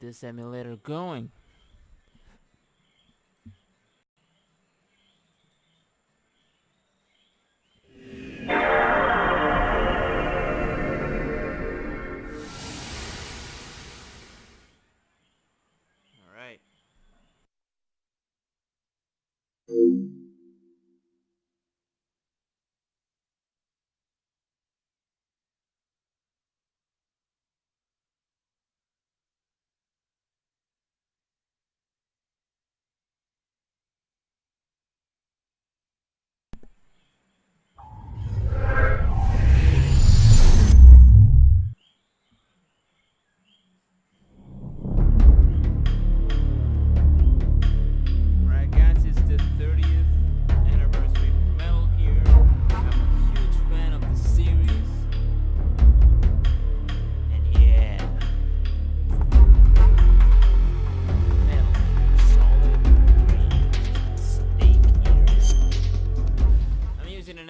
this emulator going. Alright.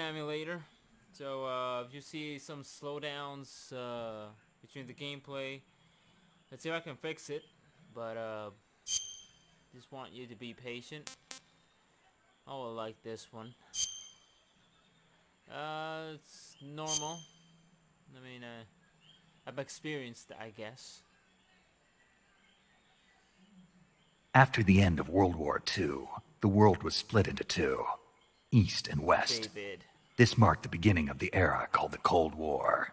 Emulator, so if you see some slowdowns between the gameplay, let's see if I can fix it, but just want you to be patient. Oh, I like this one. It's normal. I mean, I've experienced it, I guess. After the end of World War II, the world was split into two, East and West. David. This marked the beginning of the era called the Cold War.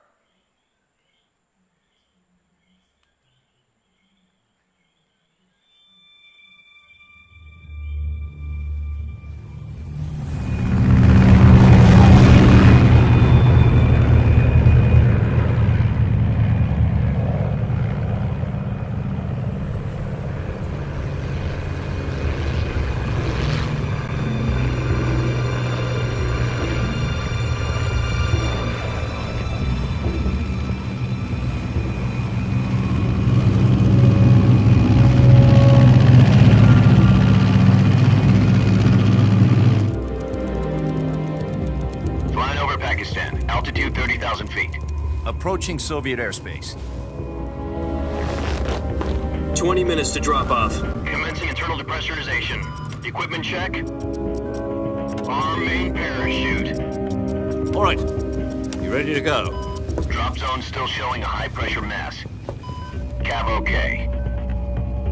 Altitude 30,000 feet. Approaching Soviet airspace. 20 minutes to drop off. Commencing internal depressurization. Equipment check. Arm main parachute. All right. You ready to go? Drop zone still showing a high pressure mass. Cav okay.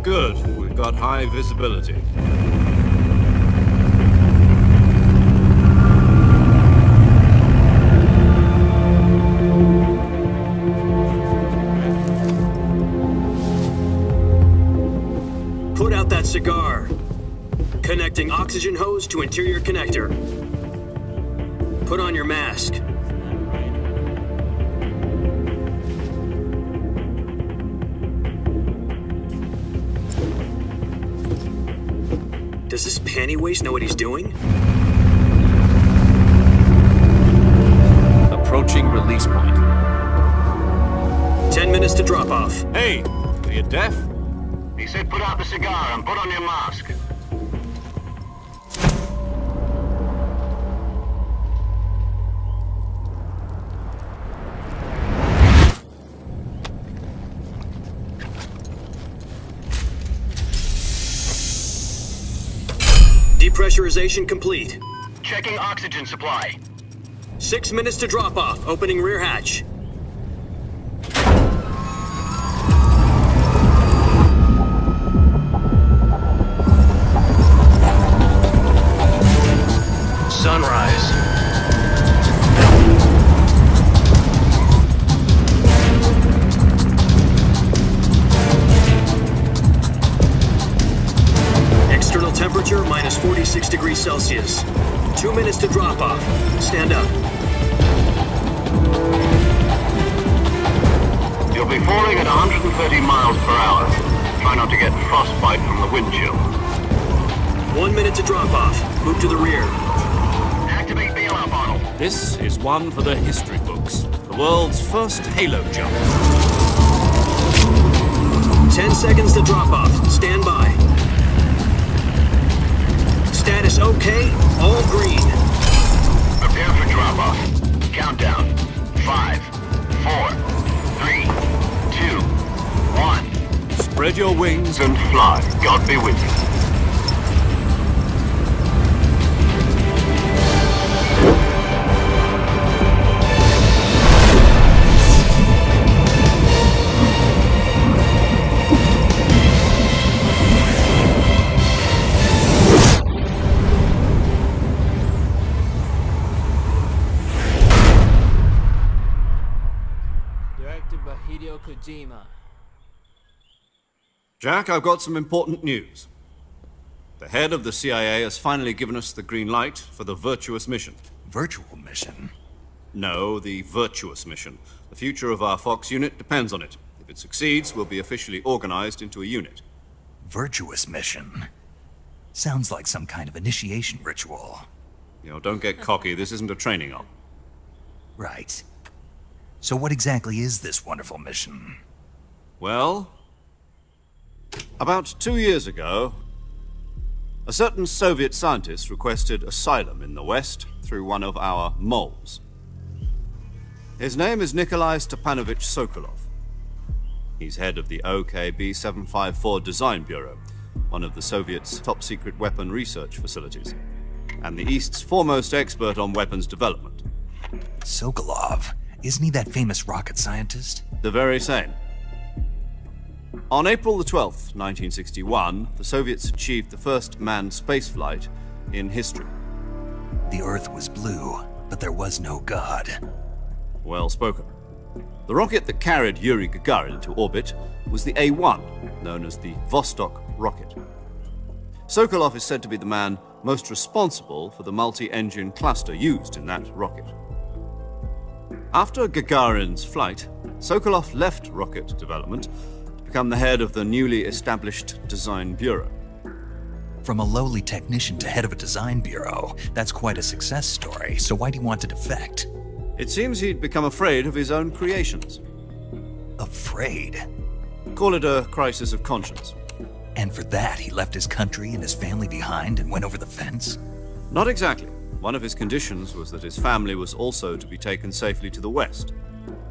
Good. We've got high visibility. Put out that cigar. Connecting oxygen hose to interior connector. Put on your mask. Does this panty waste know what he's doing? Approaching release point. 10 minutes to drop off. Hey, are you deaf? He said put out the cigar and put on your mask. Depressurization complete. Checking oxygen supply. 6 minutes to drop off. Opening rear hatch. Sunrise. External temperature minus 46 degrees Celsius. 2 minutes to drop off. Stand up. You'll be falling at 130 miles per hour. Try not to get frostbite from the wind chill. 1 minute to drop off. Move to the rear. Activate bailout bottle. This is one for the history books. The world's first halo jump. 10 seconds to drop off. Stand by. Status okay. All green. Prepare for drop off. Countdown. 5, 4, 3, 2, 1. Spread your wings And fly. God be with you. Directed by Hideo Kojima. Jack, I've got some important news. The head of the CIA has finally given us the green light for the virtuous mission. Virtual mission? No, the virtuous mission. The future of our Fox unit depends on it. If it succeeds, we'll be officially organized into a unit. Virtuous mission? Sounds like some kind of initiation ritual. You know, don't get cocky. This isn't a training op. Right. So what exactly is this wonderful mission? Well, about 2 years ago, a certain Soviet scientist requested asylum in the West through one of our moles. His name is Nikolai Stepanovich Sokolov. He's head of the OKB 754 Design Bureau, one of the Soviets' top-secret weapon research facilities, and the East's foremost expert on weapons development. Sokolov? Isn't he that famous rocket scientist? The very same. On April the 12th, 1961, the Soviets achieved the first manned spaceflight in history. The Earth was blue, but there was no God. Well spoken. The rocket that carried Yuri Gagarin into orbit was the A-1, known as the Vostok rocket. Sokolov is said to be the man most responsible for the multi-engine cluster used in that rocket. After Gagarin's flight, Sokolov left rocket development to become the head of the newly established Design Bureau. From a lowly technician to head of a design bureau, that's quite a success story, so why'd he want to defect? It seems he'd become afraid of his own creations. Afraid? Call it a crisis of conscience. And for that, he left his country and his family behind and went over the fence? Not exactly. One of his conditions was that his family was also to be taken safely to the West.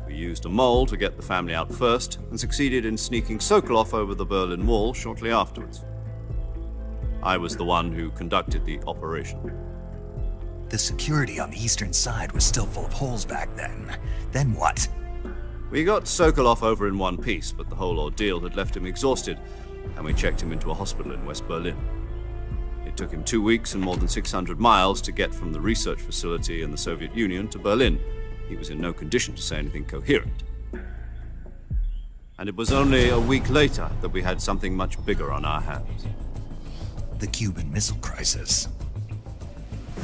We used a mole to get the family out first and succeeded in sneaking Sokolov over the Berlin Wall shortly afterwards. I was the one who conducted the operation. The security on the eastern side was still full of holes back then. Then what? We got Sokolov over in one piece, but the whole ordeal had left him exhausted, and we checked him into a hospital in West Berlin. It took him 2 weeks and more than 600 miles to get from the research facility in the Soviet Union to Berlin. He was in no condition to say anything coherent. And it was only a week later that we had something much bigger on our hands. The Cuban Missile Crisis.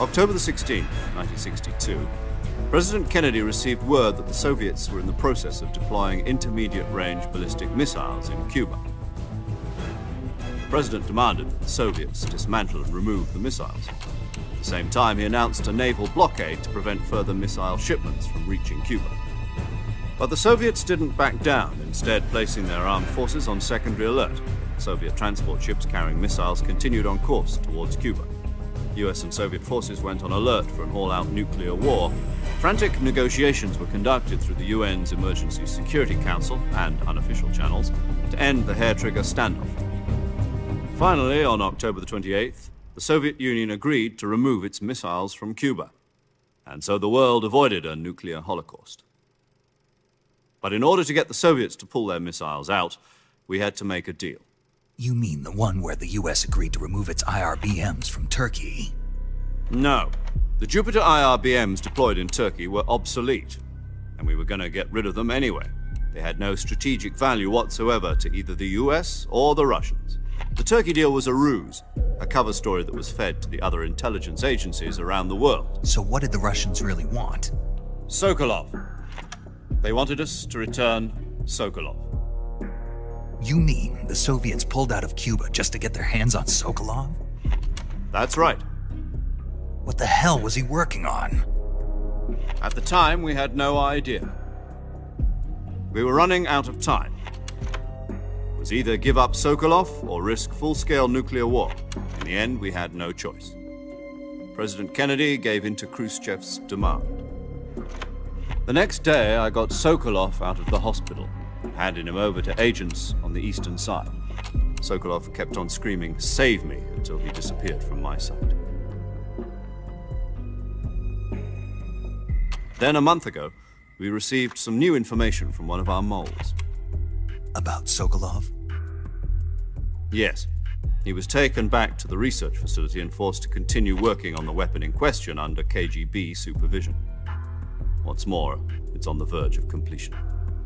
October the 16th, 1962, President Kennedy received word that the Soviets were in the process of deploying intermediate-range ballistic missiles in Cuba. The President demanded that the Soviets dismantle and remove the missiles. At the same time, he announced a naval blockade to prevent further missile shipments from reaching Cuba. But the Soviets didn't back down, instead placing their armed forces on secondary alert. Soviet transport ships carrying missiles continued on course towards Cuba. US and Soviet forces went on alert for an all-out nuclear war. Frantic negotiations were conducted through the UN's Emergency Security Council and unofficial channels to end the hair-trigger standoff. Finally, on October the 28th, the Soviet Union agreed to remove its missiles from Cuba, and so the world avoided a nuclear holocaust. But in order to get the Soviets to pull their missiles out, we had to make a deal. You mean the one where the US agreed to remove its IRBMs from Turkey? No. The Jupiter IRBMs deployed in Turkey were obsolete, and we were going to get rid of them anyway. They had no strategic value whatsoever to either the US or the Russians. The Turkey deal was a ruse, a cover story that was fed to the other intelligence agencies around the world. So what did the Russians really want? Sokolov. They wanted us to return Sokolov. You mean the Soviets pulled out of Cuba just to get their hands on Sokolov? That's right. What the hell was he working on? At the time, we had no idea. We were running out of time. It was either give up Sokolov or risk full-scale nuclear war. In the end, we had no choice. President Kennedy gave in to Khrushchev's demand. The next day, I got Sokolov out of the hospital. handing him over to agents on the eastern side. Sokolov kept on screaming, "Save me," until he disappeared from my sight. Then a month ago, we received some new information from one of our moles. About Sokolov? Yes. He was taken back to the research facility and forced to continue working on the weapon in question under KGB supervision. What's more, it's on the verge of completion.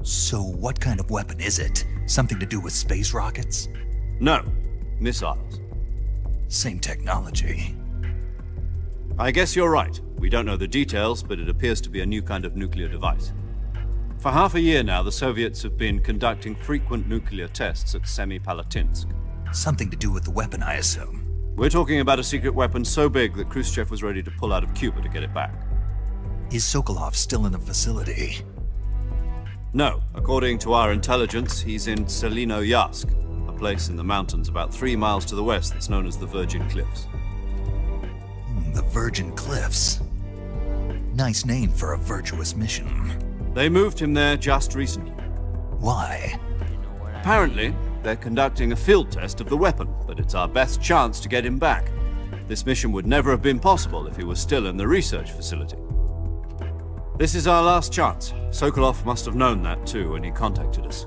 So what kind of weapon is it? Something to do with space rockets? No, missiles. Same technology. I guess you're right. We don't know the details, but it appears to be a new kind of nuclear device. For half a year now, the Soviets have been conducting frequent nuclear tests at Semipalatinsk. Something to do with the weapon, I assume. We're talking about a secret weapon so big that Khrushchev was ready to pull out of Cuba to get it back. Is Sokolov still in the facility? No, according to our intelligence, he's in Selino-Yarsk, a place in the mountains about 3 miles to the west that's known as the Virgin Cliffs. The Virgin Cliffs. Nice name for a virtuous mission. They moved him there just recently. Why? Apparently, they're conducting a field test of the weapon, but it's our best chance to get him back. This mission would never have been possible if he was still in the research facility. This is our last chance. Sokolov must have known that too when he contacted us.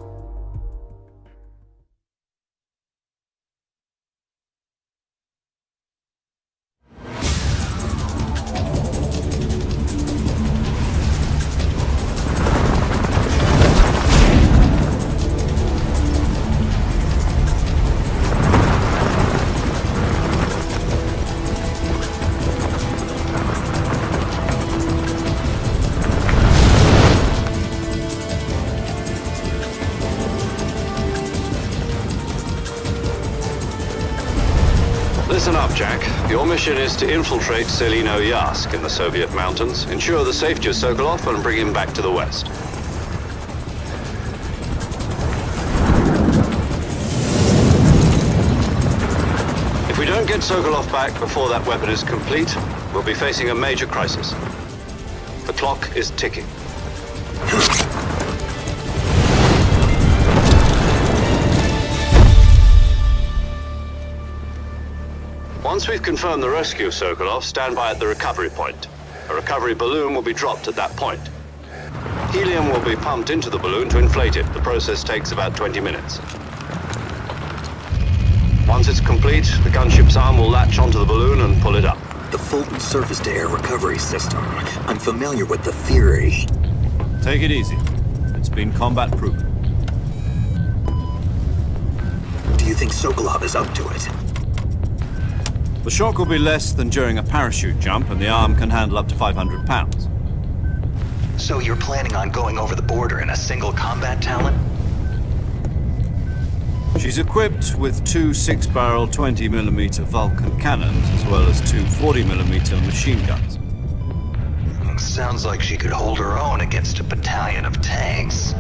Listen up, Jack. Your mission is to infiltrate Selino-Yarsk in the Soviet mountains, ensure the safety of Sokolov, and bring him back to the West. If we don't get Sokolov back before that weapon is complete, we'll be facing a major crisis. The clock is ticking. Once we've confirmed the rescue of Sokolov, stand by at the recovery point. A recovery balloon will be dropped at that point. Helium will be pumped into the balloon to inflate it. The process takes about 20 minutes. Once it's complete, the gunship's arm will latch onto the balloon and pull it up. The Fulton surface-to-air recovery system. I'm familiar with the theory. Take it easy. It's been combat-proven. Do you think Sokolov is up to it? The shock will be less than during a parachute jump, and the arm can handle up to 500 pounds. So you're planning on going over the border in a single combat Talon? She's equipped with 2 6-barrel 20mm Vulcan cannons, as well as 2 40mm machine guns. Sounds like she could hold her own against a battalion of tanks.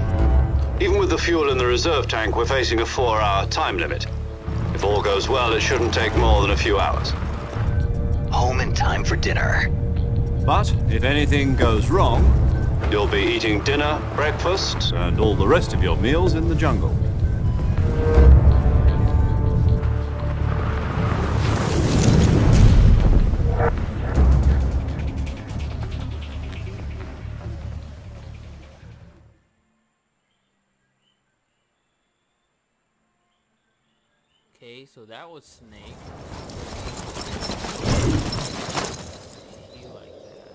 Even with the fuel in the reserve tank, we're facing a 4-hour time limit. If all goes well, it shouldn't take more than a few hours. Home in time for dinner. But if anything goes wrong, you'll be eating dinner, breakfast, and all the rest of your meals in the jungle. Okay, so that was Snake. He like that.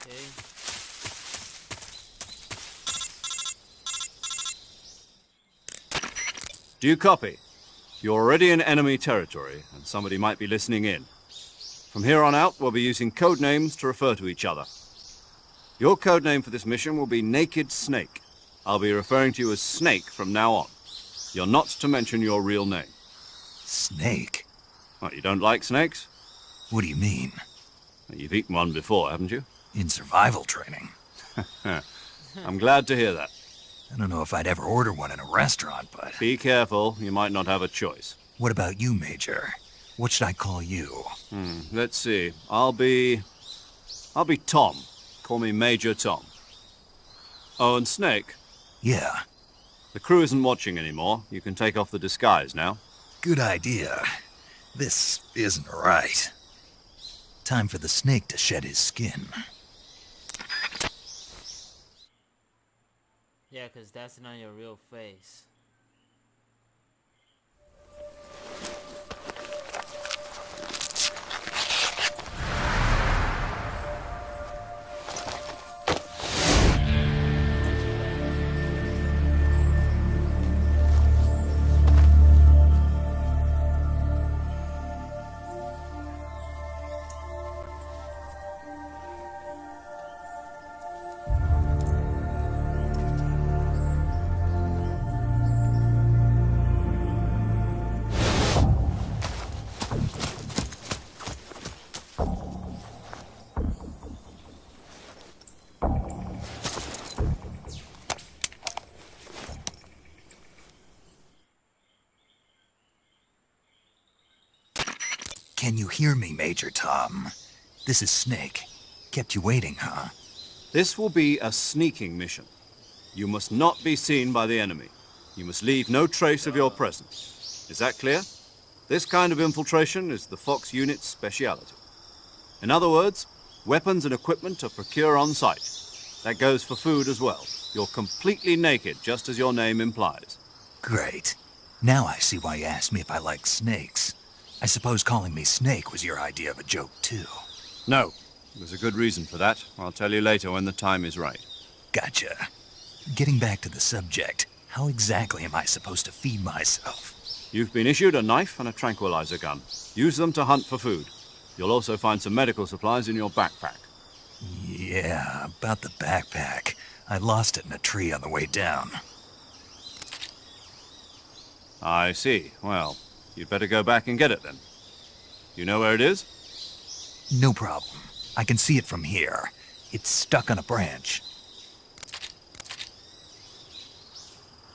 Okay. Do you copy? You're already in enemy territory, and somebody might be listening in. From here on out, we'll be using code names to refer to each other. Your code name for this mission will be Naked Snake. I'll be referring to you as Snake from now on. You're not to mention your real name. Snake? What, you don't like snakes? What do you mean? You've eaten one before, haven't you? In survival training? I'm glad to hear that. I don't know if I'd ever order one in a restaurant, but... Be careful, you might not have a choice. What about you, Major? What should I call you? Let's see. I'll be Tom. Call me Major Tom. Oh, and Snake, Yeah, the crew isn't watching anymore. You can take off the disguise now. good idea. This isn't right. Time for the snake to shed his skin. Yeah, because that's not your real face. Can you hear me, Major Tom? This is Snake. Kept you waiting, huh? This will be a sneaking mission. You must not be seen by the enemy. You must leave no trace of your presence. Is that clear? This kind of infiltration is the Fox unit's speciality. In other words, weapons and equipment are procured on site. That goes for food as well. You're completely naked, just as your name implies. Great. Now I see why you asked me if I like snakes. I suppose calling me Snake was your idea of a joke, too. No, there's a good reason for that. I'll tell you later when the time is right. Gotcha. Getting back to the subject, how exactly am I supposed to feed myself? You've been issued a knife and a tranquilizer gun. Use them to hunt for food. You'll also find some medical supplies in your backpack. Yeah, about the backpack. I lost it in a tree on the way down. I see. Well, you'd better go back and get it then. You know where it is? No problem. I can see it from here. It's stuck on a branch.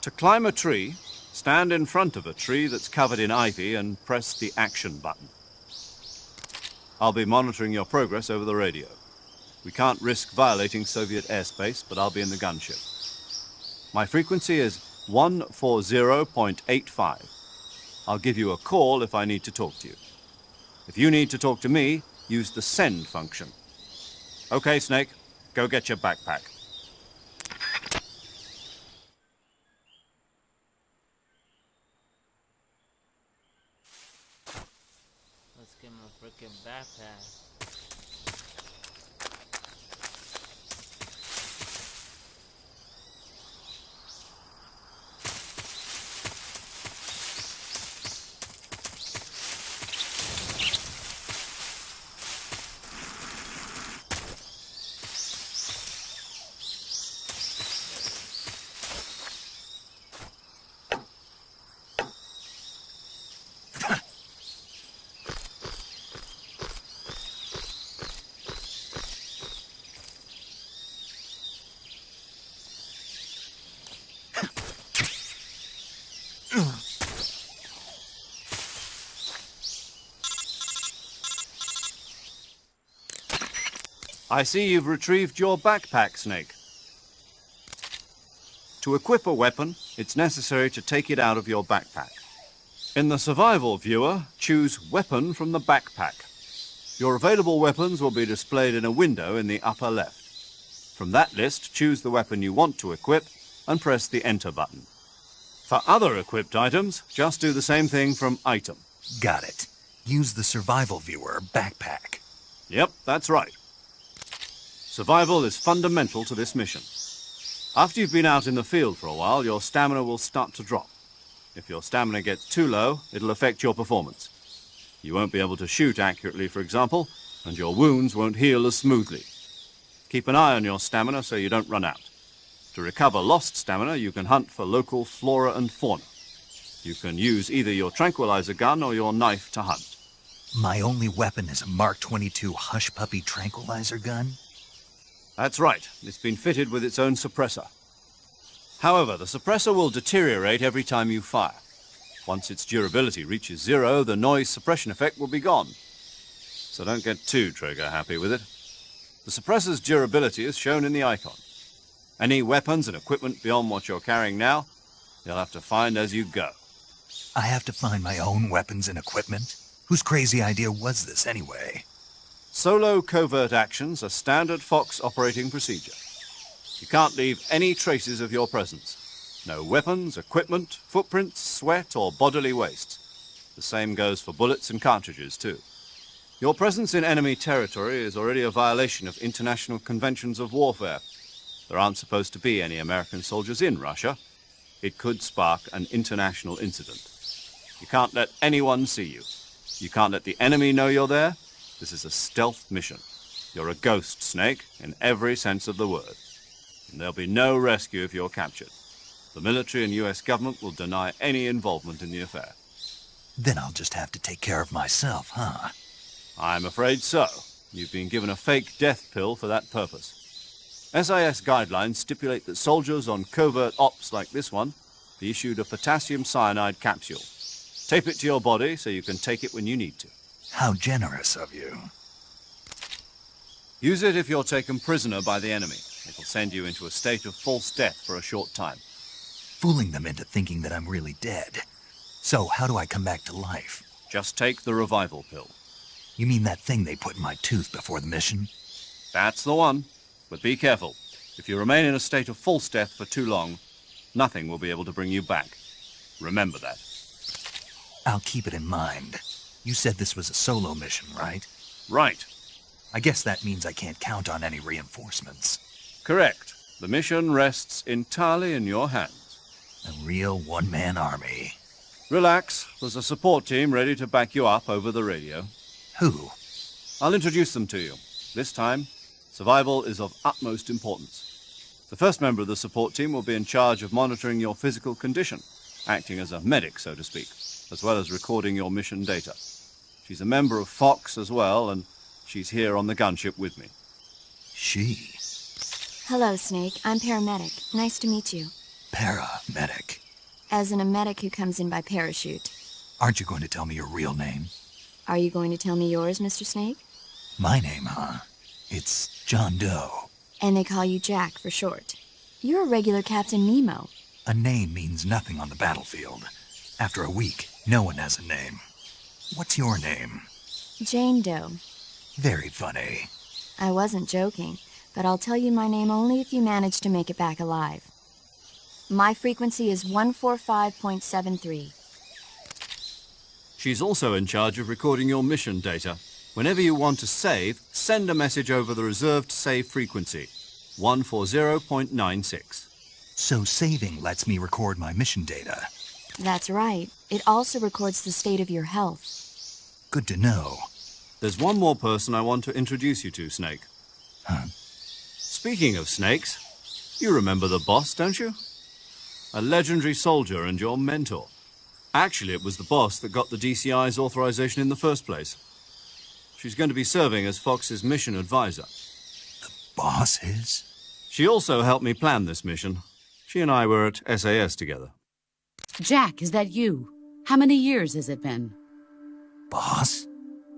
To climb a tree, stand in front of a tree that's covered in ivy and press the action button. I'll be monitoring your progress over the radio. We can't risk violating Soviet airspace, but I'll be in the gunship. My frequency is 140.85. I'll give you a call if I need to talk to you. If you need to talk to me, use the send function. Okay, Snake, go get your backpack. Let's get my freaking backpack. I see you've retrieved your backpack, Snake. To equip a weapon, it's necessary to take it out of your backpack. In the survival viewer, choose Weapon from the backpack. Your available weapons will be displayed in a window in the upper left. From that list, choose the weapon you want to equip and press the Enter button. For other equipped items, just do the same thing from Item. Got it. Use the survival viewer backpack. Yep, that's right. Survival is fundamental to this mission. After you've been out in the field for a while, your stamina will start to drop. If your stamina gets too low, it'll affect your performance. You won't be able to shoot accurately, for example, and your wounds won't heal as smoothly. Keep an eye on your stamina so you don't run out. To recover lost stamina, you can hunt for local flora and fauna. You can use either your tranquilizer gun or your knife to hunt. My only weapon is a Mark 22 Hush Puppy tranquilizer gun? That's right. It's been fitted with its own suppressor. However, the suppressor will deteriorate every time you fire. Once its durability reaches 0, the noise suppression effect will be gone. So don't get too trigger-happy with it. The suppressor's durability is shown in the icon. Any weapons and equipment beyond what you're carrying now, you'll have to find as you go. I have to find my own weapons and equipment? Whose crazy idea was this, anyway? Solo covert actions are standard Fox operating procedure. You can't leave any traces of your presence. No weapons, equipment, footprints, sweat, or bodily waste. The same goes for bullets and cartridges, too. Your presence in enemy territory is already a violation of international conventions of warfare. There aren't supposed to be any American soldiers in Russia. It could spark an international incident. You can't let anyone see you. You can't let the enemy know you're there. This is a stealth mission. You're a ghost, Snake, in every sense of the word. And there'll be no rescue if you're captured. The military and US government will deny any involvement in the affair. Then I'll just have to take care of myself, huh? I'm afraid so. You've been given a fake death pill for that purpose. SIS guidelines stipulate that soldiers on covert ops like this one be issued a potassium cyanide capsule. Tape it to your body so you can take it when you need to. How generous of you. Use it if you're taken prisoner by the enemy. It'll send you into a state of false death for a short time. Fooling them into thinking that I'm really dead. So, how do I come back to life? Just take the revival pill. You mean that thing they put in my tooth before the mission? That's the one. But be careful. If you remain in a state of false death for too long, nothing will be able to bring you back. Remember that. I'll keep it in mind. You said this was a solo mission, right? Right. I guess that means I can't count on any reinforcements. Correct. The mission rests entirely in your hands. A real one-man army. Relax. There's a support team ready to back you up over the radio. Who? I'll introduce them to you. This time, survival is of utmost importance. The first member of the support team will be in charge of monitoring your physical condition, acting as a medic, so to speak, as well as recording your mission data. She's a member of Fox as well, and she's here on the gunship with me. She? Hello, Snake. I'm paramedic. Nice to meet you. Paramedic. As in a medic who comes in by parachute. Aren't you going to tell me your real name? Are you going to tell me yours, Mr. Snake? My name, huh? It's John Doe. And they call you Jack for short. You're a regular Captain Nemo. A name means nothing on the battlefield. After a week, no one has a name. What's your name? Jane Doe. Very funny. I wasn't joking, but I'll tell you my name only if you manage to make it back alive. My frequency is 145.73. She's also in charge of recording your mission data. Whenever you want to save, send a message over the reserved save frequency, 140.96. So saving lets me record my mission data. That's right. It also records the state of your health. Good to know. There's one more person I want to introduce you to, Snake. Huh? Speaking of snakes, you remember the boss, don't you? A legendary soldier and your mentor. Actually, it was the boss that got the DCI's authorization in the first place. She's going to be serving as Fox's mission advisor. The boss is? She also helped me plan this mission. She and I were at SAS together. Jack, is that you? How many years has it been? Boss?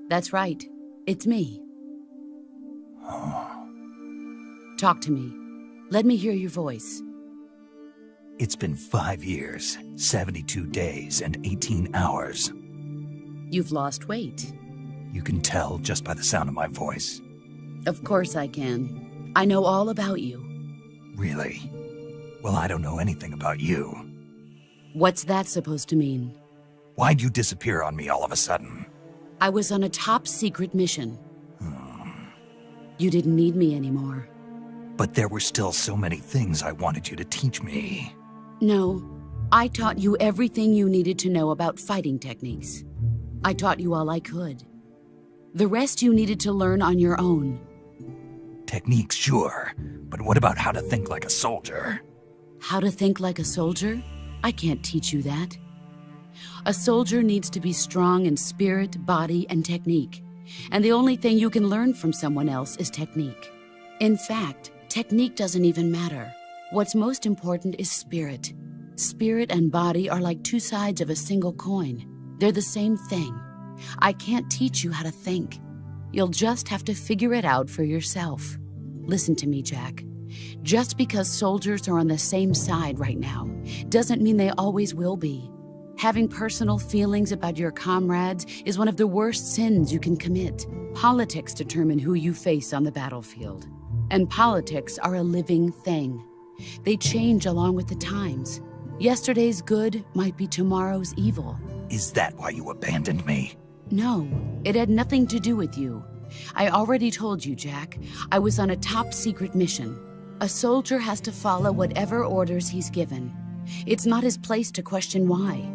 That's right. It's me. Talk to me. Let me hear your voice. It's been 5 years, 72 days, and 18 hours. You've lost weight. You can tell just by the sound of my voice. Of course I can. I know all about you. Really? Well, I don't know anything about you. What's that supposed to mean? Why'd you disappear on me all of a sudden? I was on a top-secret mission. You didn't need me anymore. But there were still so many things I wanted you to teach me. No, I taught you everything you needed to know about fighting techniques. I taught you all I could. The rest you needed to learn on your own. Techniques, sure. But what about how to think like a soldier? How to think like a soldier? I can't teach you that. A soldier needs to be strong in spirit, body, and technique. And the only thing you can learn from someone else is technique. In fact, technique doesn't even matter. What's most important is spirit. Spirit and body are like two sides of a single coin. They're the same thing. I can't teach you how to think. You'll just have to figure it out for yourself. Listen to me, Jack. Just because soldiers are on the same side right now doesn't mean they always will be. Having personal feelings about your comrades is one of the worst sins you can commit. Politics determine who you face on the battlefield. And politics are a living thing. They change along with the times. Yesterday's good might be tomorrow's evil. Is that why you abandoned me? No, it had nothing to do with you. I already told you, Jack. I was on a top-secret mission. A soldier has to follow whatever orders he's given. It's not his place to question why.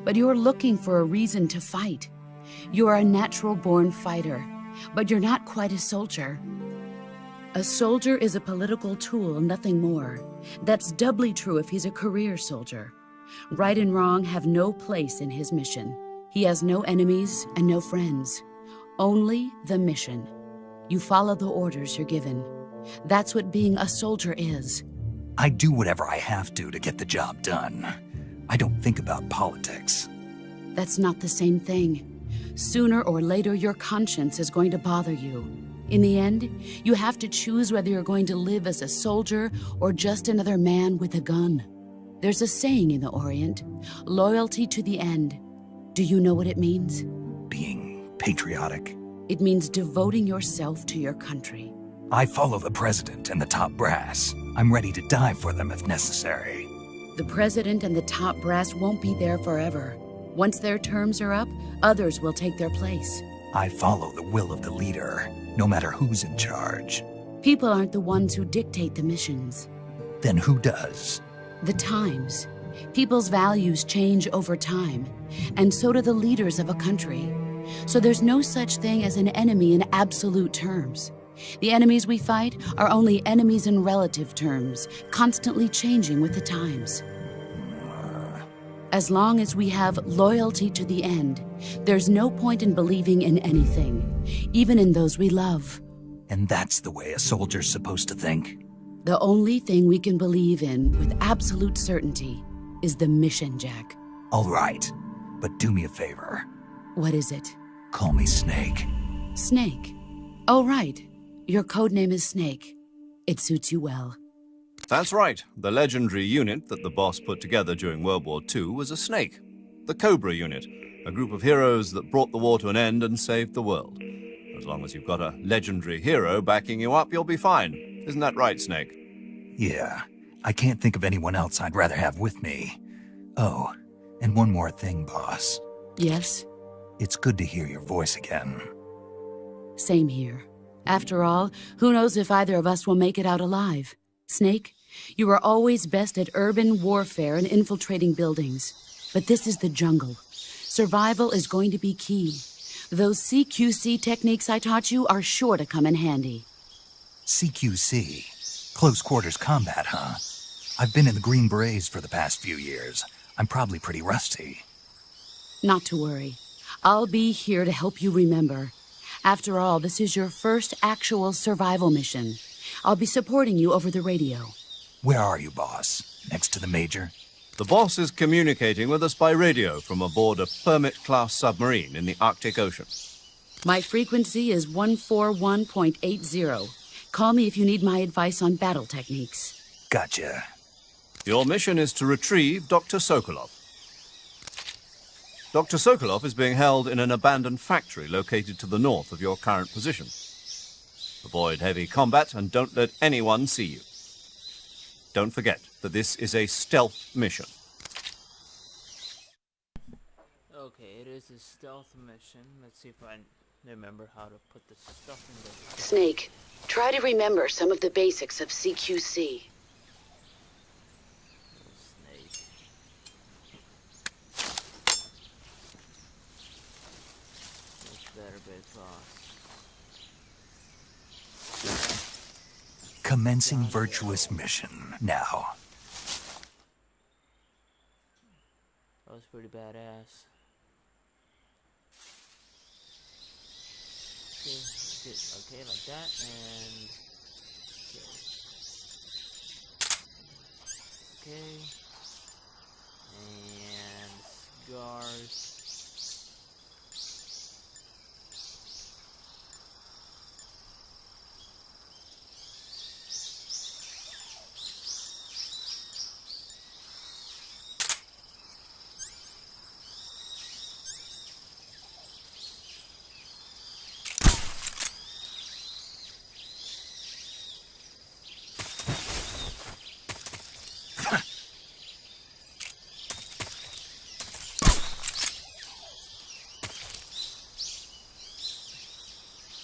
But you're looking for a reason to fight. You're a natural-born fighter, but you're not quite a soldier. A soldier is a political tool, nothing more. That's doubly true if he's a career soldier. Right and wrong have no place in his mission. He has no enemies and no friends. Only the mission. You follow the orders you're given. That's what being a soldier is. I do whatever I have to get the job done. I don't think about politics. That's not the same thing. Sooner or later, your conscience is going to bother you. In the end, you have to choose whether you're going to live as a soldier or just another man with a gun. There's a saying in the Orient, loyalty to the end. Do you know what it means? Being patriotic. It means devoting yourself to your country. I follow the president and the top brass. I'm ready to die for them if necessary. The president and the top brass won't be there forever. Once their terms are up, others will take their place. I follow the will of the leader, no matter who's in charge. People aren't the ones who dictate the missions. Then who does? The times. People's values change over time, and so do the leaders of a country. So there's no such thing as an enemy in absolute terms. The enemies we fight are only enemies in relative terms, constantly changing with the times. As long as we have loyalty to the end, there's no point in believing in anything, even in those we love. And that's the way a soldier's supposed to think? The only thing we can believe in with absolute certainty is the mission, Jack. All right, but do me a favor. What is it? Call me Snake. Snake? Oh, right. Your codename is Snake. It suits you well. That's right. The legendary unit that the boss put together during World War II was a snake. The Cobra unit, a group of heroes that brought the war to an end and saved the world. As long as you've got a legendary hero backing you up, you'll be fine. Isn't that right, Snake? Yeah, I can't think of anyone else I'd rather have with me. Oh, and one more thing, boss. Yes? It's good to hear your voice again. Same here. After all, who knows if either of us will make it out alive? Snake, you are always best at urban warfare and infiltrating buildings. But this is the jungle. Survival is going to be key. Those CQC techniques I taught you are sure to come in handy. CQC? Close quarters combat, huh? I've been in the Green Berets for the past few years. I'm probably pretty rusty. Not to worry. I'll be here to help you remember. After all, this is your first actual survival mission. I'll be supporting you over the radio. Where are you, boss? Next to the Major? The boss is communicating with us by radio from aboard a Permit-class submarine in the Arctic Ocean. My frequency is 141.80. Call me if you need my advice on battle techniques. Gotcha. Your mission is to retrieve Dr. Sokolov. Dr. Sokolov is being held in an abandoned factory located to the north of your current position. Avoid heavy combat and don't let anyone see you. Don't forget that this is a stealth mission. Okay, it is a stealth mission. Let's see if I remember how to put the stuff in there. Snake, Try to remember some of the basics of CQC. Snake. This better be fast. Commencing virtuous mission now. That was pretty badass. Okay, like that, and okay, and cigars.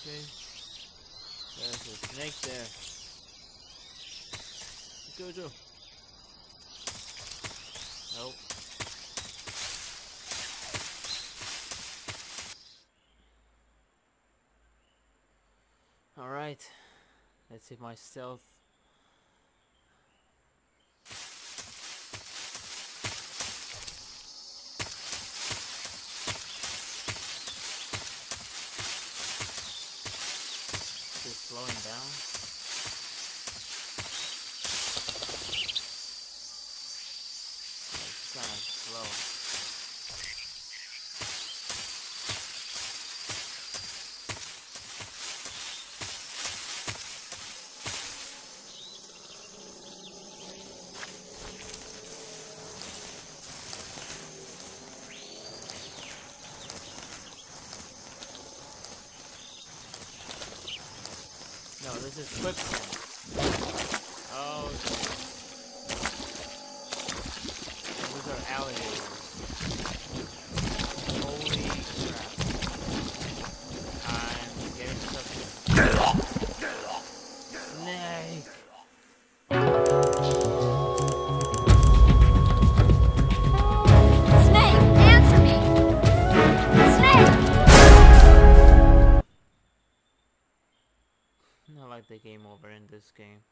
Okay. There's a snake there. Jojo. Nope. Alright. Let's see if my stealth. Slowing down. It's kind of slow. No, this is quicksand. Oh, okay. Those are alligators. Holy crap. I'm getting stuck. Snake! Snake, answer me! Snake! Not like the game over in this game.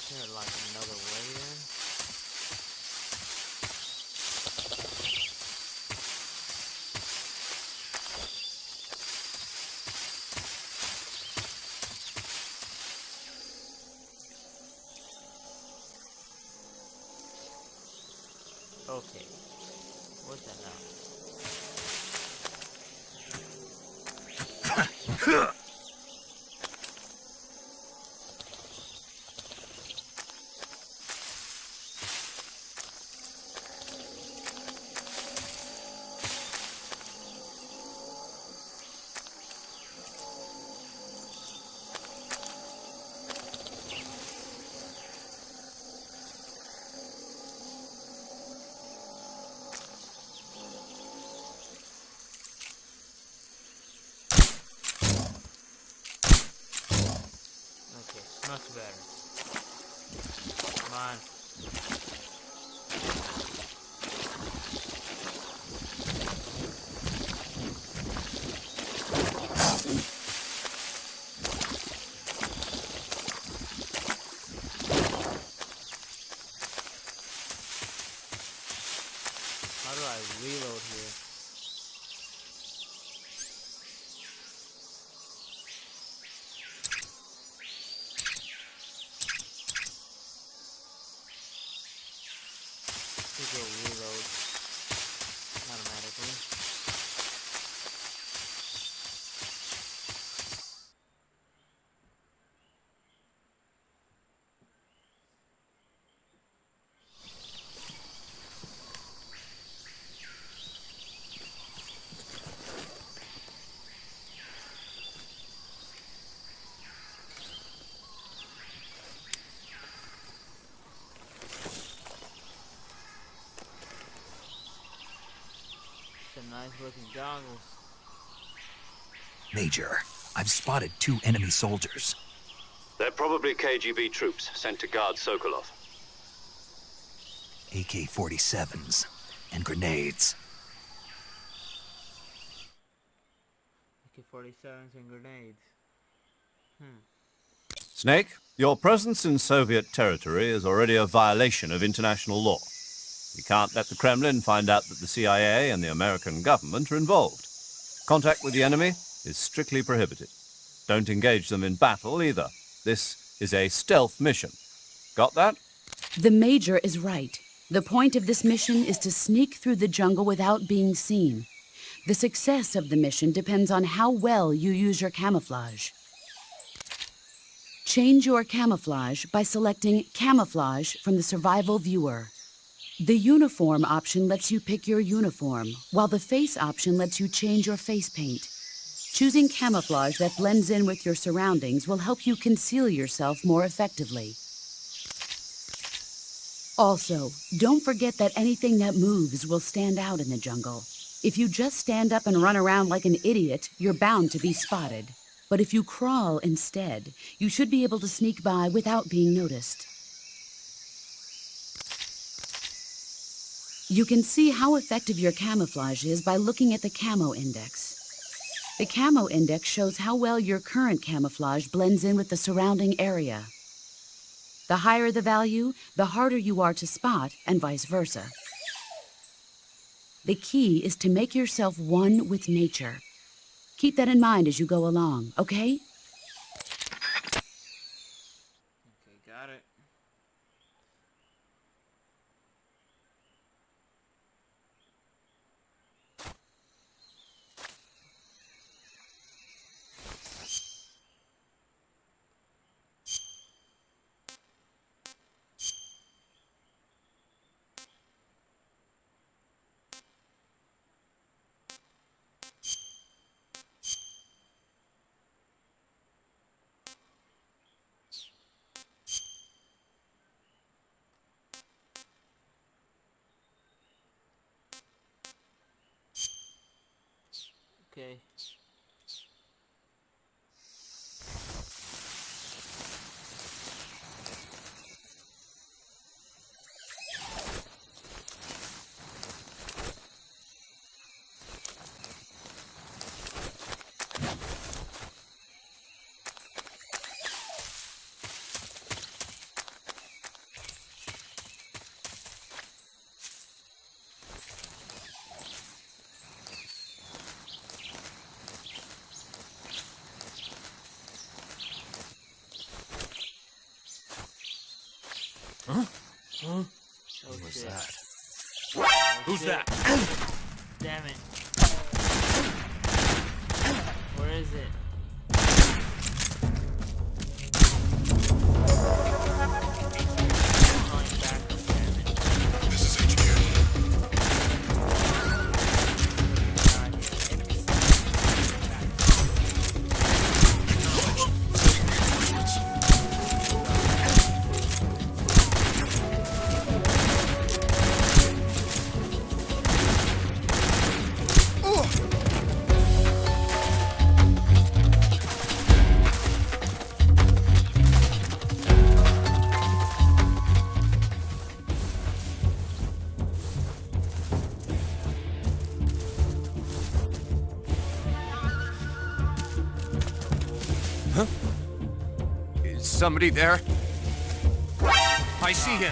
Is there like another way in? Okay. What's that now? Okay, much better. Come on. How do I reload here? It will reload automatically. Nice looking goggles. Major, I've spotted 2 enemy soldiers. They're probably KGB troops sent to guard Sokolov. AK-47s and grenades. AK-47s and grenades. Snake, your presence in Soviet territory is already a violation of international law. You can't let the Kremlin find out that the CIA and the American government are involved. Contact with the enemy is strictly prohibited. Don't engage them in battle either. This is a stealth mission. Got that? The Major is right. The point of this mission is to sneak through the jungle without being seen. The success of the mission depends on how well you use your camouflage. Change your camouflage by selecting Camouflage from the Survival Viewer. The Uniform option lets you pick your uniform, while the Face option lets you change your face paint. Choosing camouflage that blends in with your surroundings will help you conceal yourself more effectively. Also, don't forget that anything that moves will stand out in the jungle. If you just stand up and run around like an idiot, you're bound to be spotted. But if you crawl instead, you should be able to sneak by without being noticed. You can see how effective your camouflage is by looking at the Camo Index. The Camo Index shows how well your current camouflage blends in with the surrounding area. The higher the value, the harder you are to spot, and vice versa. The key is to make yourself one with nature. Keep that in mind as you go along, okay? Okay, got it. Okay. Huh? Oh, What's shit. that? Oh, Who's shit. that? Damn it. Where is it? Calling back, damn it. This is HQ. Is somebody there? I see him.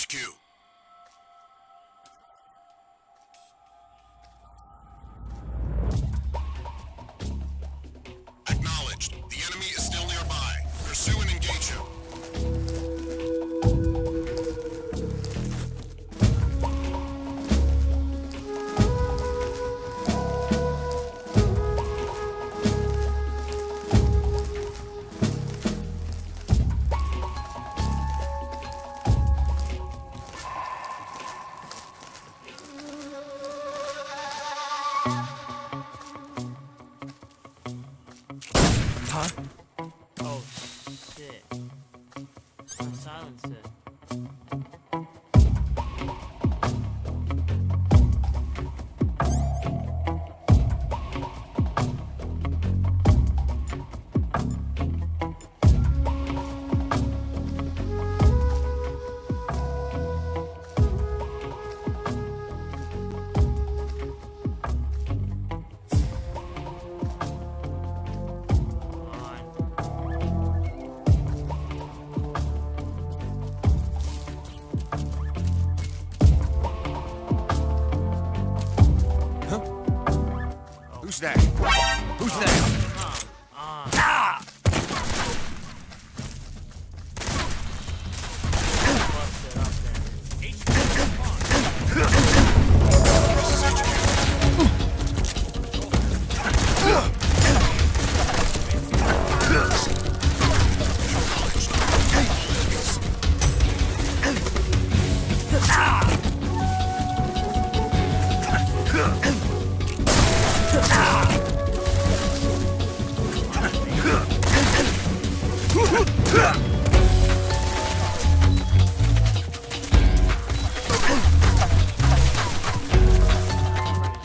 HQ. Acknowledged. The enemy is still nearby. Pursue and engage him. Oh shit. Silence it. Who's there? Who's there?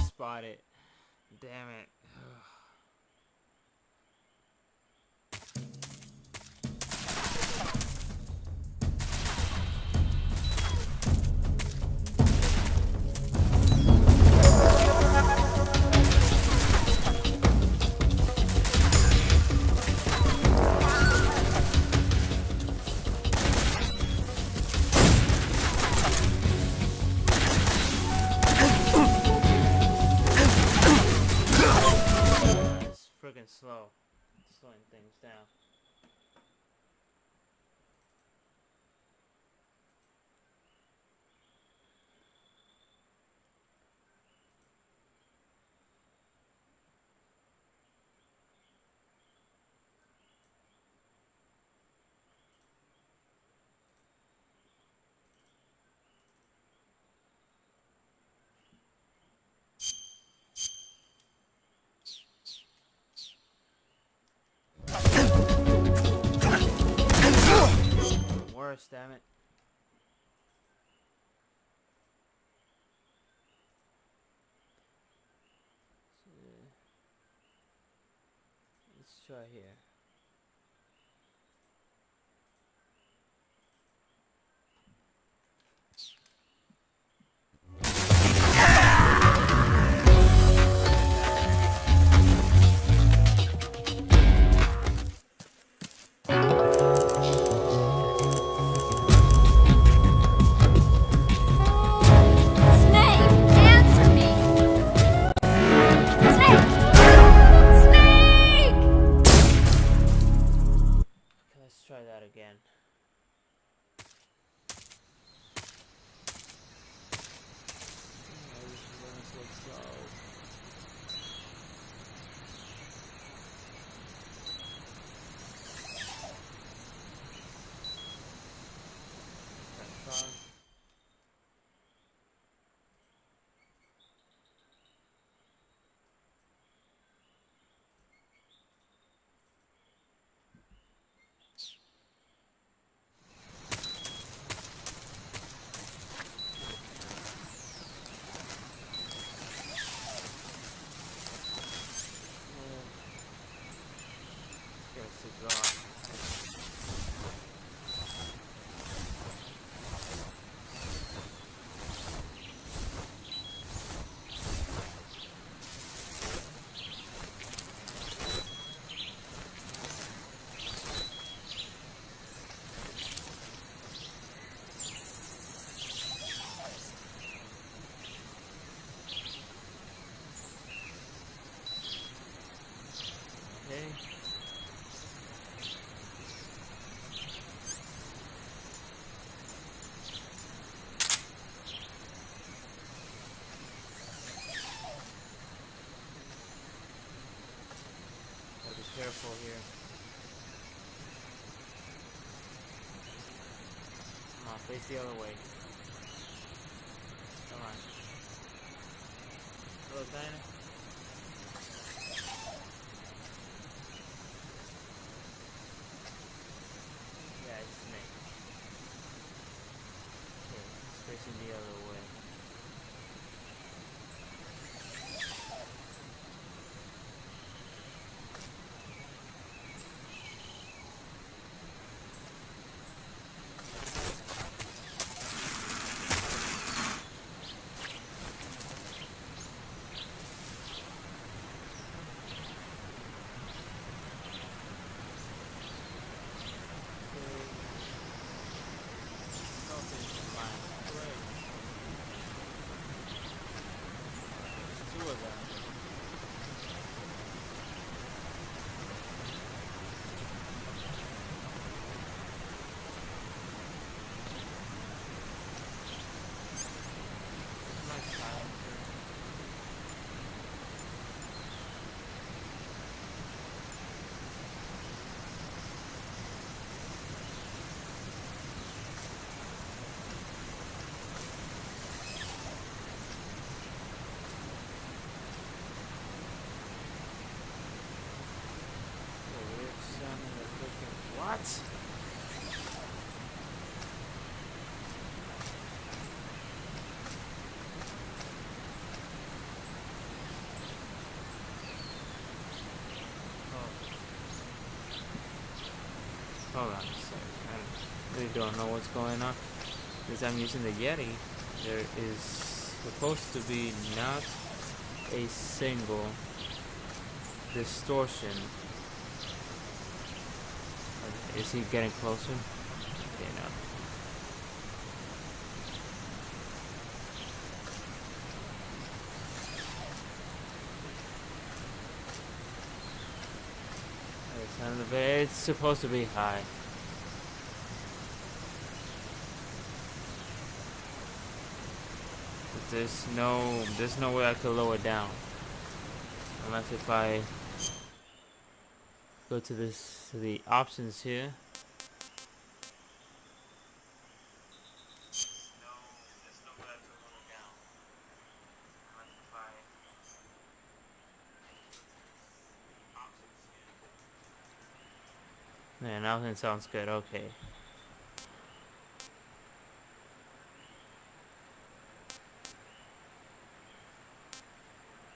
Spot it. Damn it. Friggin' slow. Slowing things down. Worse, damn it. Let's try here. careful here. Come on, face the other way. Come on. Hello, Dinah. Yeah, it's Snake. Okay, it's facing the other way. What? Hold on a second. I really don't know what's going on. Because I'm using the Yeti. There is supposed to be not a single distortion. Is he getting closer? Okay, no. It's supposed to be high. But there's no way I could lower it down. Unless if I go to the options here. Yeah, now it sounds good. Okay.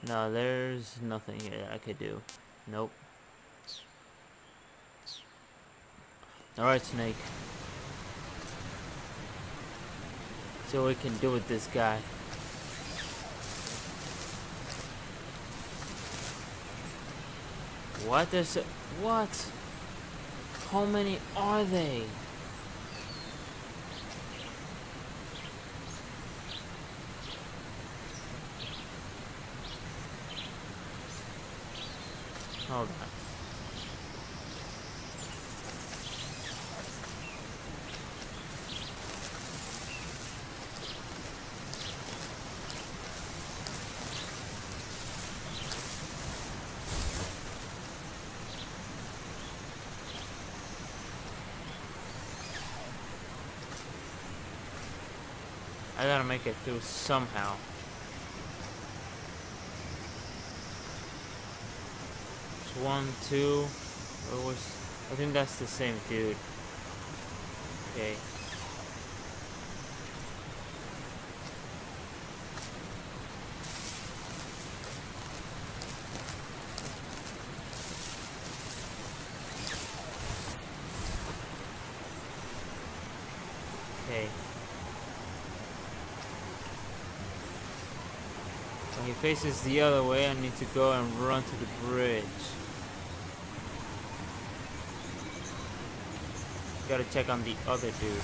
No, there's nothing here I could do. Nope. Alright, Snake. See what we can do with this guy. What? What? How many are they? Hold on. I gotta make it through somehow. It's 1, 2. I think that's the same dude. Okay. Okay. When he faces the other way, I need to go and run to the bridge. Gotta check on the other dude.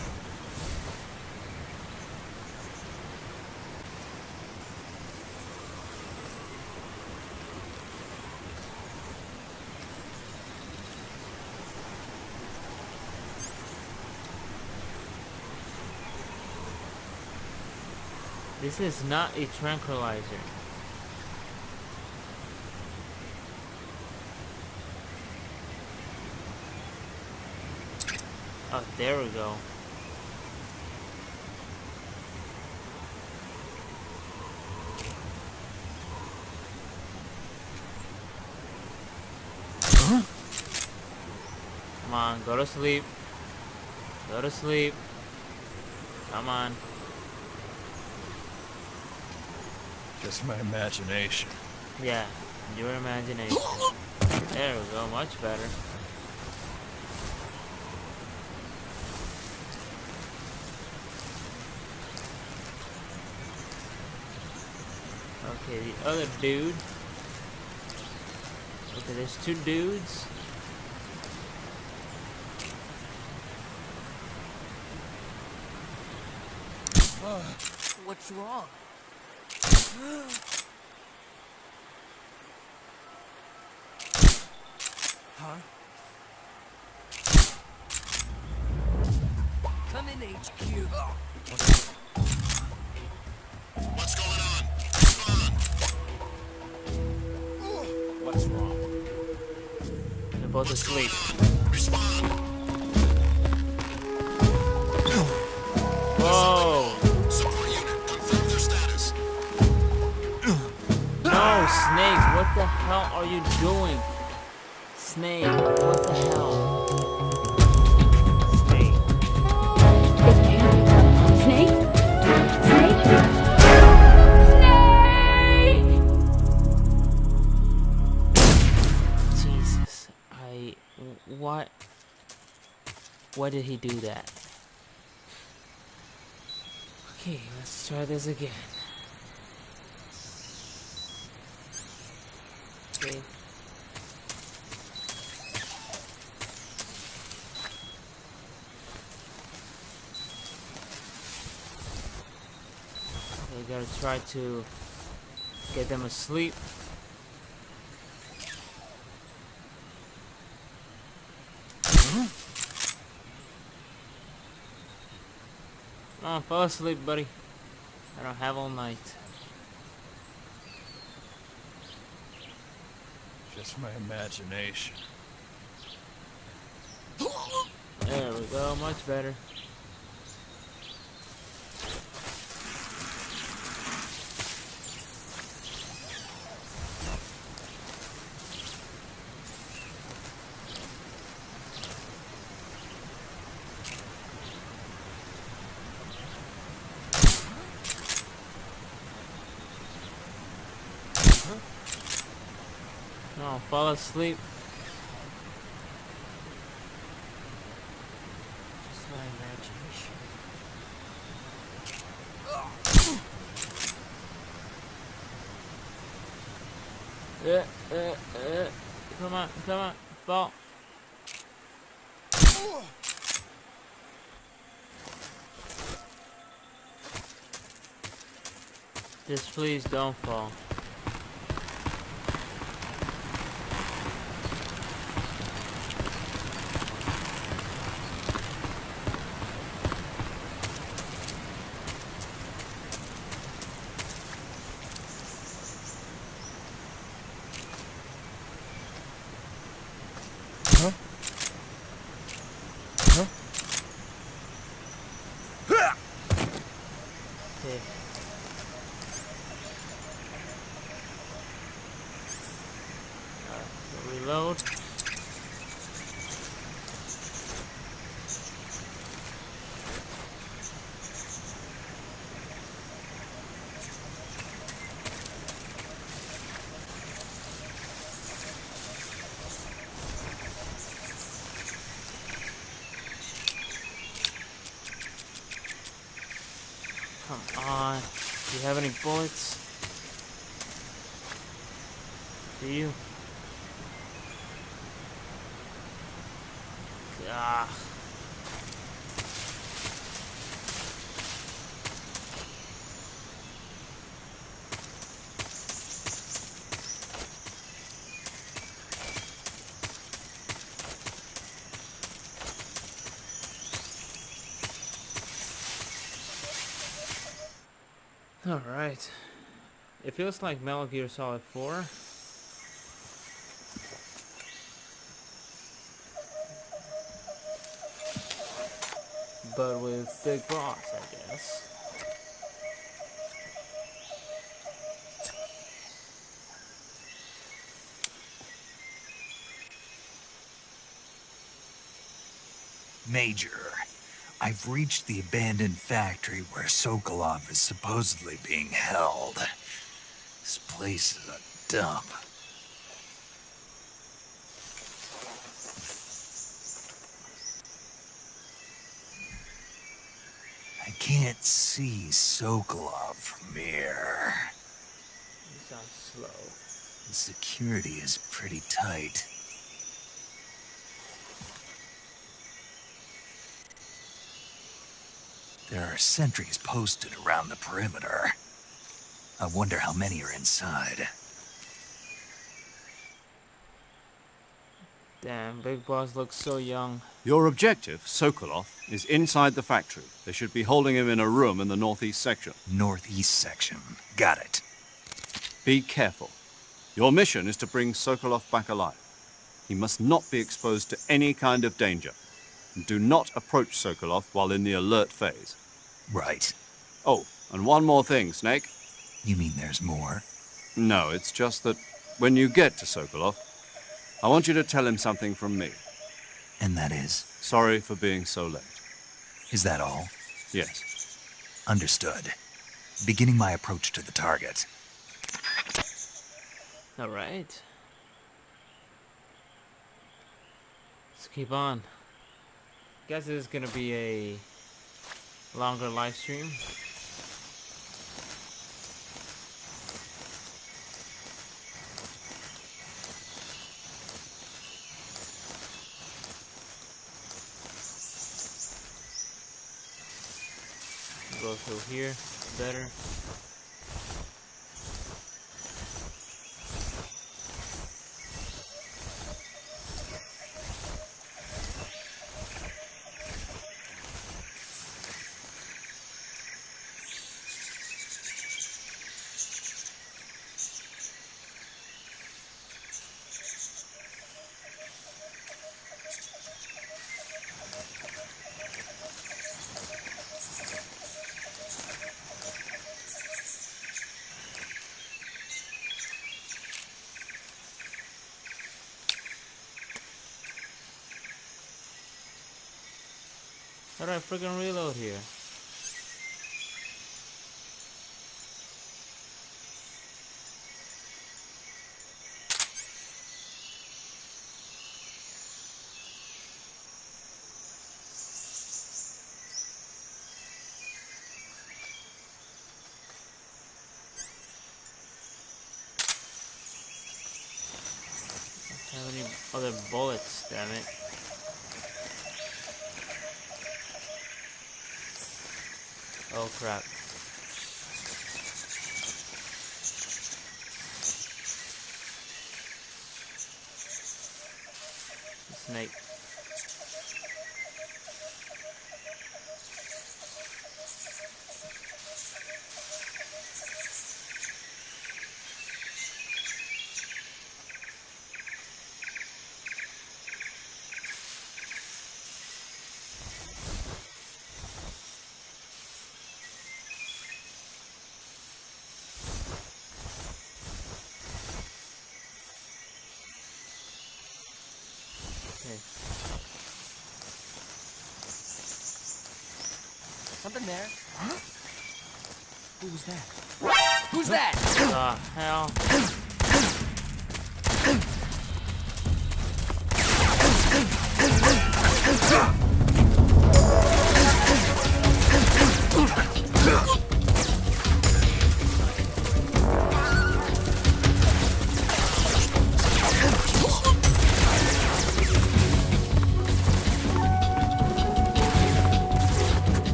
This is not a tranquilizer. Oh, there we go. Come on, go to sleep. Go to sleep. Come on. Just my imagination. Yeah, your imagination. There we go, much better. Okay, the other dude. Okay, there's two dudes. What's wrong? Huh? Come in, HQ. What's going on? Respond. What's wrong? They're both asleep. Respond. Whoa! Support unit, confirm their status. No, Snake, what the hell are you doing? Snake, what the hell? Snake. Snake? Snake? Snake! Jesus, what? Why did he do that? Okay, let's try this again. Okay. We gotta try to get them asleep. Come on, fall asleep, buddy. I don't have all night. Just my imagination. There we go, much better. No, fall asleep. Just my imagination. Come on, fall. Just please don't fall. Okay. Reload. Come on. Do you have any bullets? Do you? Ah. Alright. It feels like Metal Gear Solid 4. but with Big Boss, I guess. Major, I've reached the abandoned factory where Sokolov is supposedly being held. This place is a dump. I can't see Sokolov from here. You sound slow. The security is pretty tight. There are sentries posted around the perimeter. I wonder how many are inside. Damn, Big Boss looks so young. Your objective, Sokolov, is inside the factory. They should be holding him in a room in the northeast section. Northeast section. Got it. Be careful. Your mission is to bring Sokolov back alive. He must not be exposed to any kind of danger. And do not approach Sokolov while in the alert phase. Right. Oh, and one more thing, Snake. You mean there's more? No, it's just that when you get to Sokolov, I want you to tell him something from me. And that is? Sorry for being so late. Is that all? Yes. Understood. Beginning my approach to the target. Alright. Let's keep on. Guess this is gonna be a longer live stream. Go through here, better. How do I freaking reload here? I don't have any other bullets, damn it. Oh crap. Snake. Okay. Something there. Huh? Who was that? Who's that? Hell.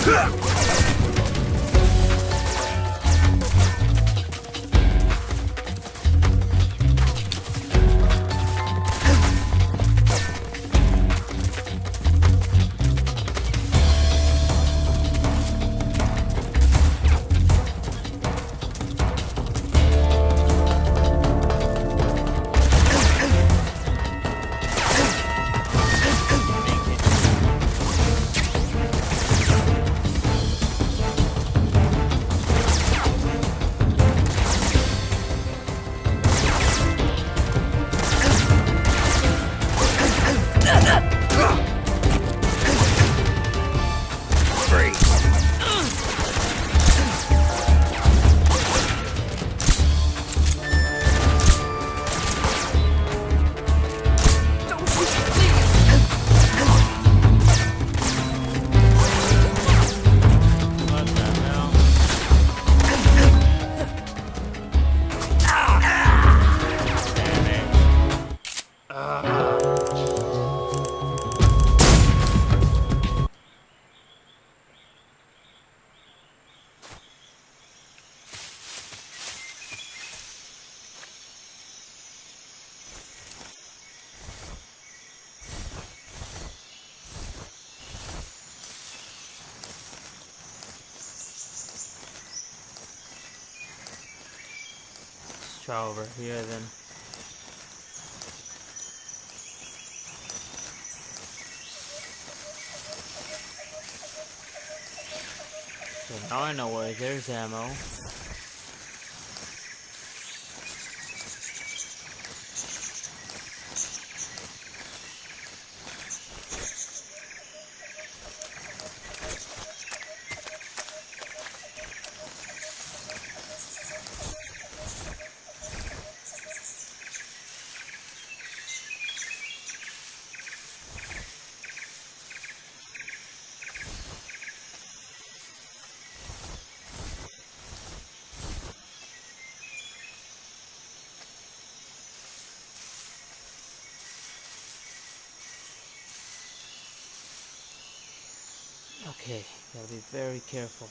Huh! Try over here then. So now I know where there's ammo. Okay, gotta be very careful.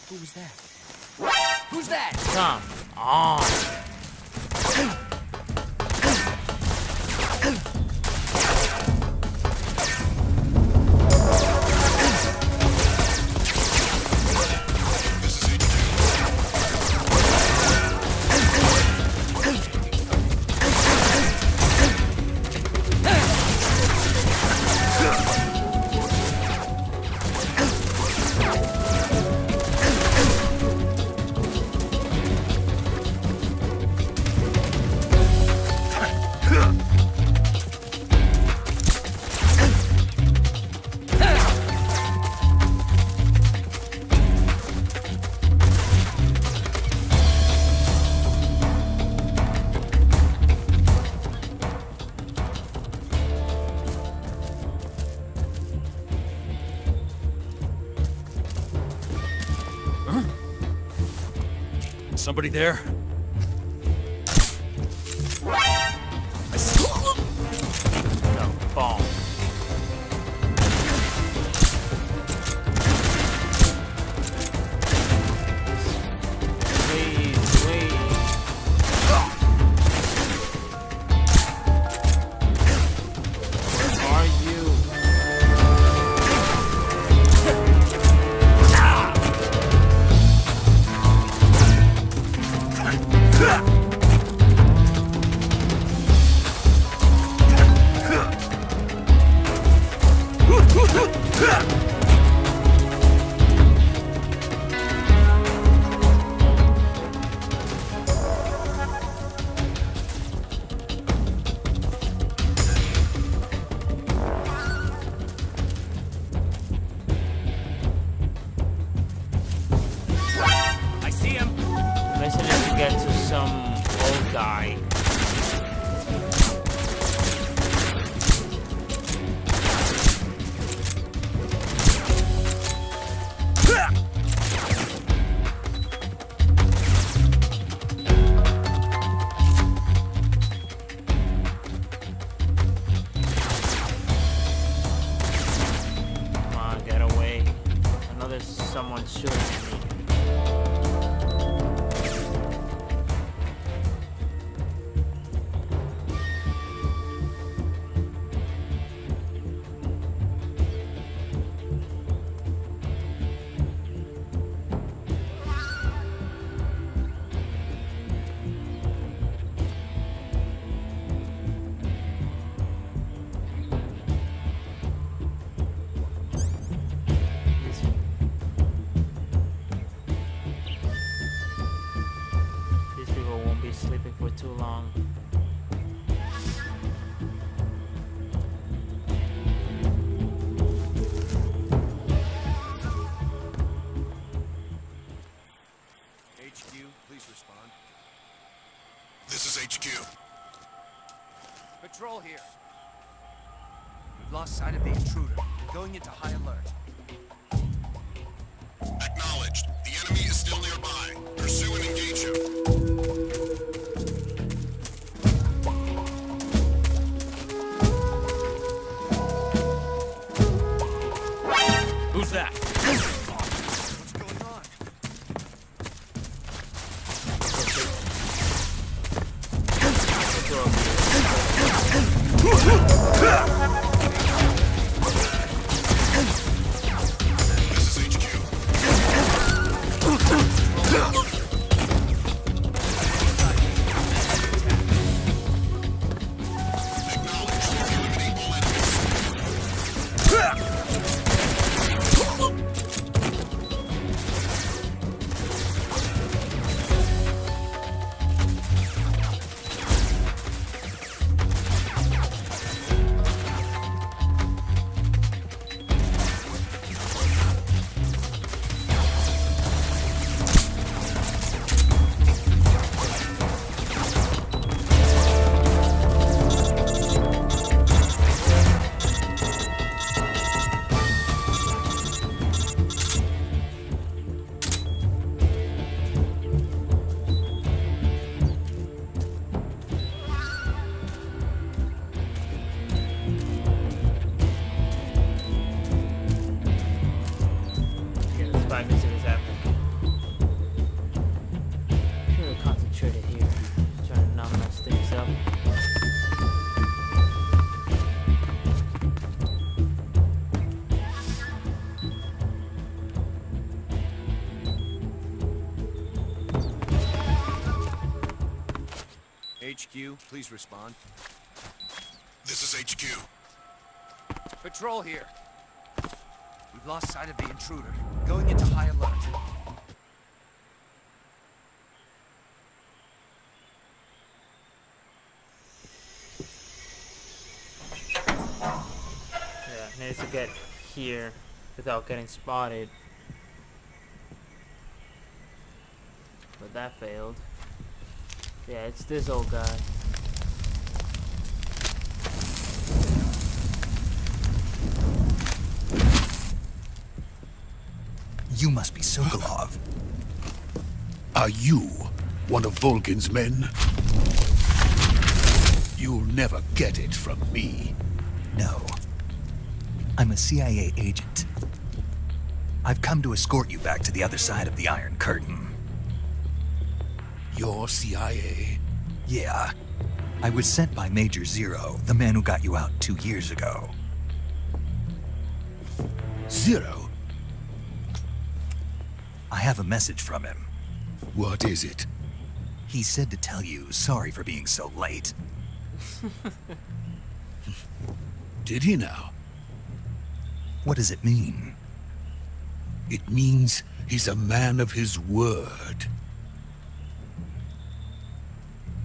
Who was that? Who's that? Come on. Somebody there? No, bomb. Please, please. Where are you? I see him. Mission is to get to some old guy. Come on, get away. I know there's someone shooting at me. These people won't be sleeping for too long. HQ, please respond. This is HQ. Patrol here. We've lost sight of the intruder. We're going into high alert. Acknowledged. The enemy is still nearby. Pursue and engage him. Who's that? What's going on? This is HQ. Acknowledged. Eliminate all enemies. Yeah, the spy mission is happening. Really concentrated here. Trying to not mess things up. HQ, please respond. This is HQ. Patrol here. We've lost sight of the intruder. Going into high alert. Yeah, needs to get here without getting spotted. But that failed. Yeah, it's this old guy. You must be Sokolov. Are you one of Volgin's men? You'll never get it from me. No. I'm a CIA agent. I've come to escort you back to the other side of the Iron Curtain. You're CIA? Yeah. I was sent by Major Zero, the man who got you out 2 years ago. Zero? I have a message from him. What is it? He said to tell you sorry for being so late. Did he now? What does it mean? It means he's a man of his word.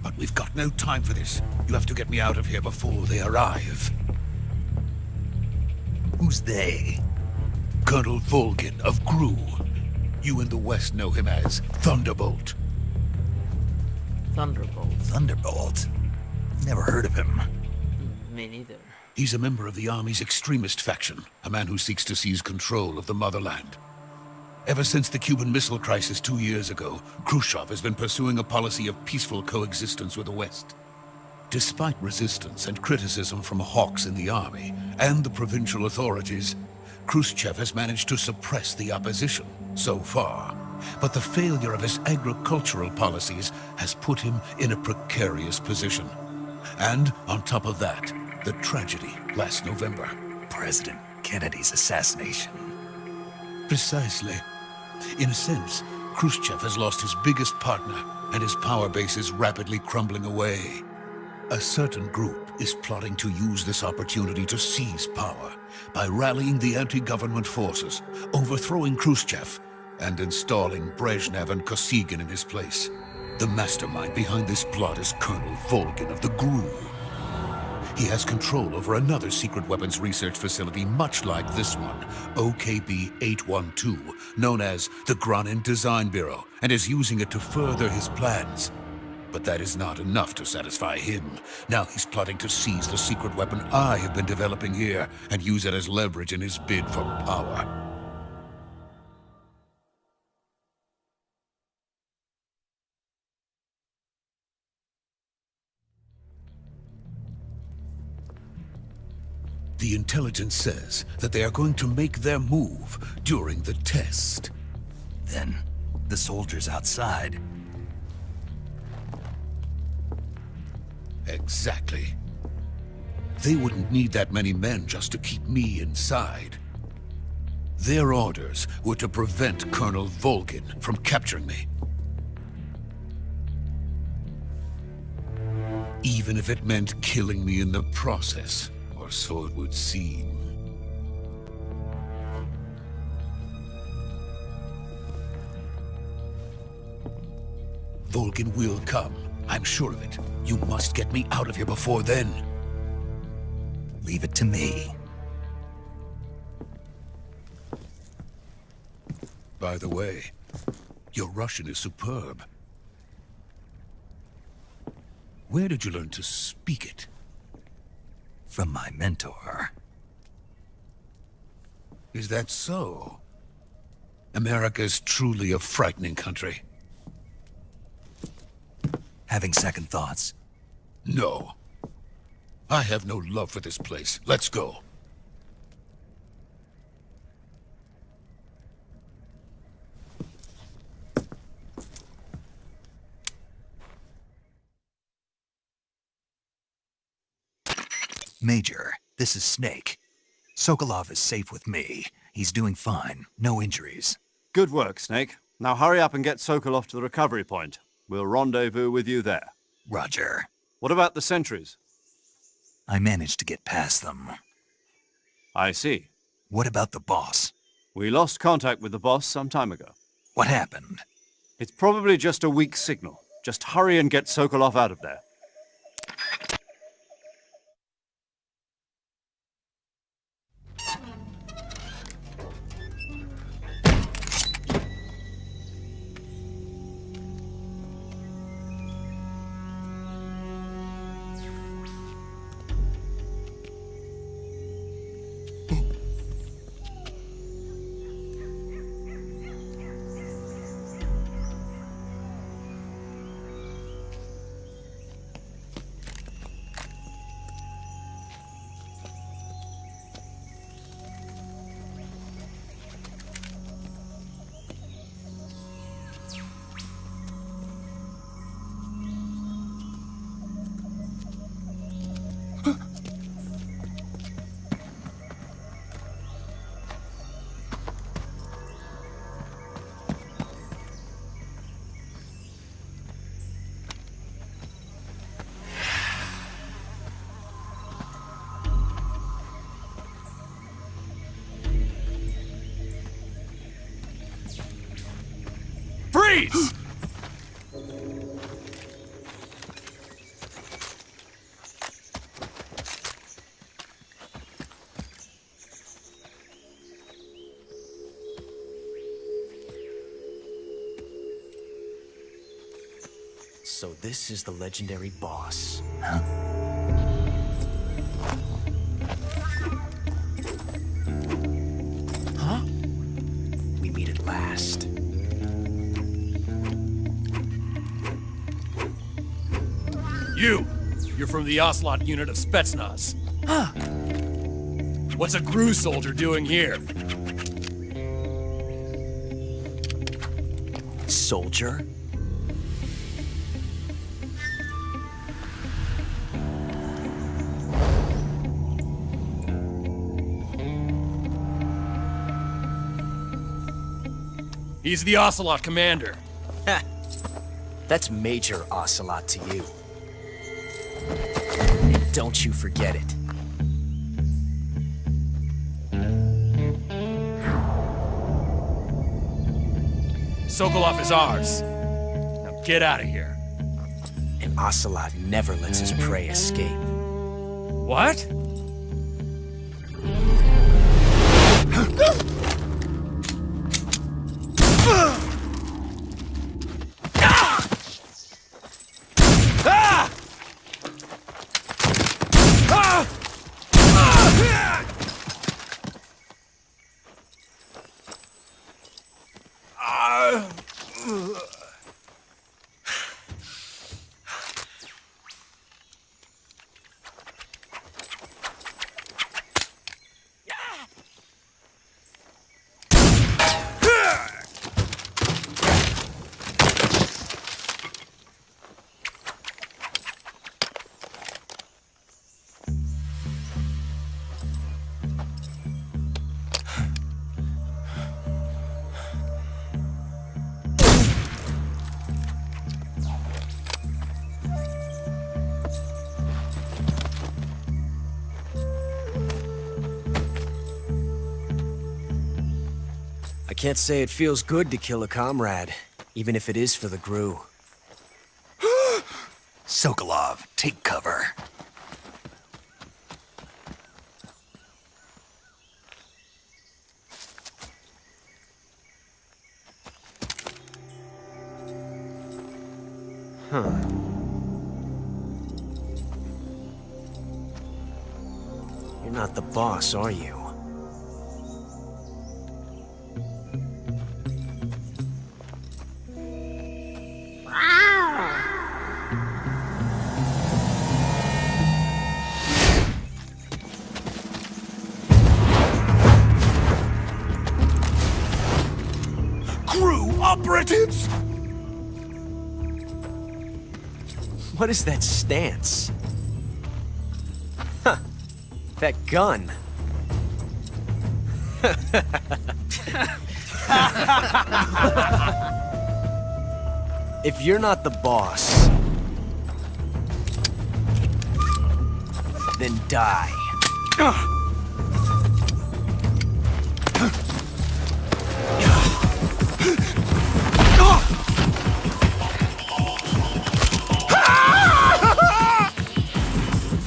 But we've got no time for this. You have to get me out of here before they arrive. Who's they? Colonel Volgin of GRU. You in the West know him as Thunderbolt. Thunderbolt. Thunderbolt? Never heard of him. Me neither. He's a member of the Army's extremist faction, a man who seeks to seize control of the motherland. Ever since the Cuban Missile Crisis 2 years ago, Khrushchev has been pursuing a policy of peaceful coexistence with the West. Despite resistance and criticism from hawks in the army and the provincial authorities, Khrushchev has managed to suppress the opposition so far. But the failure of his agricultural policies has put him in a precarious position. And on top of that, the tragedy last November. President Kennedy's assassination. Precisely. In a sense, Khrushchev has lost his biggest partner, and his power base is rapidly crumbling away. A certain group is plotting to use this opportunity to seize power by rallying the anti-government forces, overthrowing Khrushchev, and installing Brezhnev and Kosygin in his place. The mastermind behind this plot is Colonel Volgin of the GRU. He has control over another secret weapons research facility much like this one, OKB-812, known as the Granin Design Bureau, and is using it to further his plans. But that is not enough to satisfy him. Now he's plotting to seize the secret weapon I have been developing here and use it as leverage in his bid for power. The intelligence says that they are going to make their move during the test. Then, the soldiers outside. Exactly. They wouldn't need that many men just to keep me inside. Their orders were to prevent Colonel Volgin from capturing me. Even if it meant killing me in the process, or so it would seem. Volgin will come. I'm sure of it. You must get me out of here before then. Leave it to me. By the way, your Russian is superb. Where did you learn to speak it? From my mentor. Is that so? America is truly a frightening country. Having second thoughts? No. I have no love for this place. Let's go. Major, this is Snake. Sokolov is safe with me. He's doing fine. No injuries. Good work, Snake. Now hurry up and get Sokolov to the recovery point. We'll rendezvous with you there. Roger. What about the sentries? I managed to get past them. I see. What about the boss? We lost contact with the boss some time ago. What happened? It's probably just a weak signal. Just hurry and get Sokolov out of there. Freeze! So this is the legendary boss. Huh? Huh? We meet at last. You're from the Ocelot unit of Spetsnaz. Huh. What's a GRU soldier doing here? Soldier? He's the Ocelot commander. Ha! That's Major Ocelot to you. And don't you forget it. Sokolov is ours. Now get out of here. And Ocelot never lets his prey escape. What? can't say it feels good to kill a comrade, even if it is for the GRU. Sokolov, take cover. Huh. You're not the boss, are you? GRU operatives! What is that stance? Huh. That gun. If you're not the boss, then die.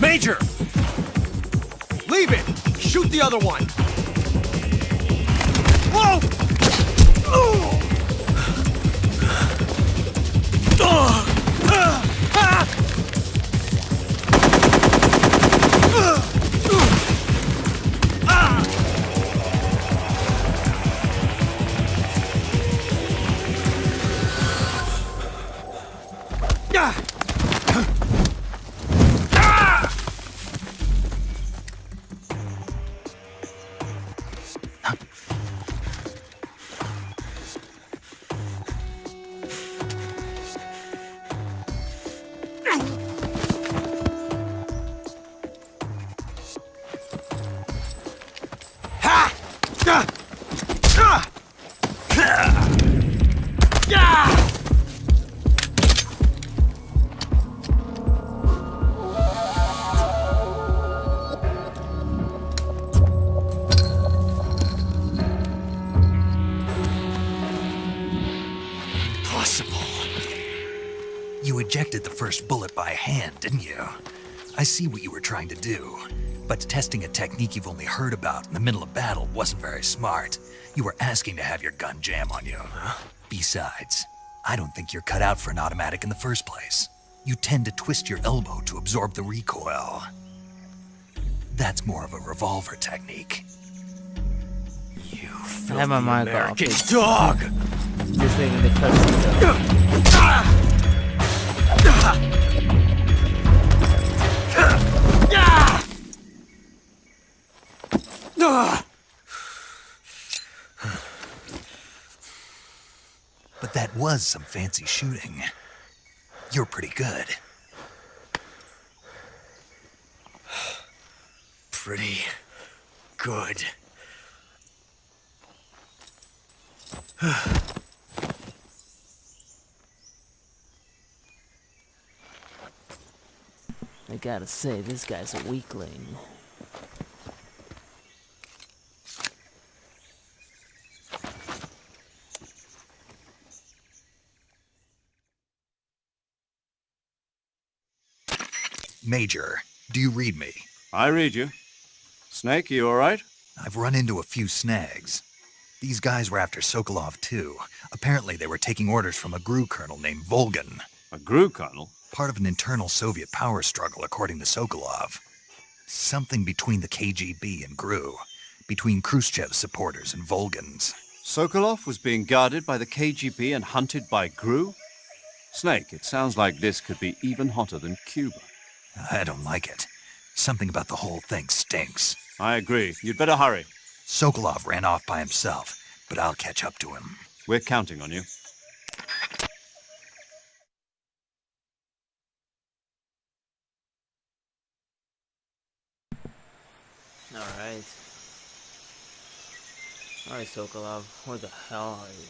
Major! Leave it! Shoot the other one! Whoa! You ejected the first bullet by hand, didn't you? I see what you were trying to do, but testing a technique you've only heard about in the middle of battle wasn't very smart. You were asking to have your gun jam on you. Besides, I don't think you're cut out for an automatic in the first place. You tend to twist your elbow to absorb the recoil. That's more of a revolver technique. You I have my mic off. American dog! Just making the cutscene. But that was some fancy shooting. You're pretty good. Pretty good. I gotta say, this guy's a weakling. Major, do you read me? I read you. Snake, you all right? I've run into a few snags. These guys were after Sokolov too. Apparently they were taking orders from a GRU colonel named Volgan. A GRU colonel? Part of an internal Soviet power struggle, according to Sokolov. Something between the KGB and GRU. Between Khrushchev's supporters and Volgan's. Sokolov was being guarded by the KGB and hunted by GRU? Snake, it sounds like this could be even hotter than Cuba. I don't like it. Something about the whole thing stinks. I agree. You'd better hurry. Sokolov ran off by himself, but I'll catch up to him. We're counting on you. Alright. Alright, Sokolov. Where the hell are you?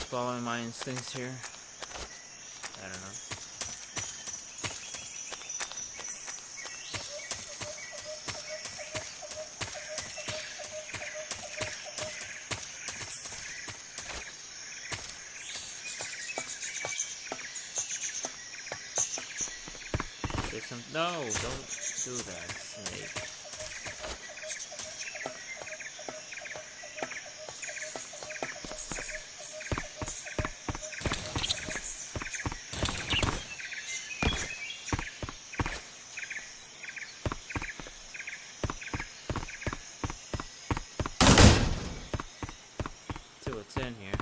Just following my instincts here. I don't know. There's some. No, don't do that, snake. See what's in here.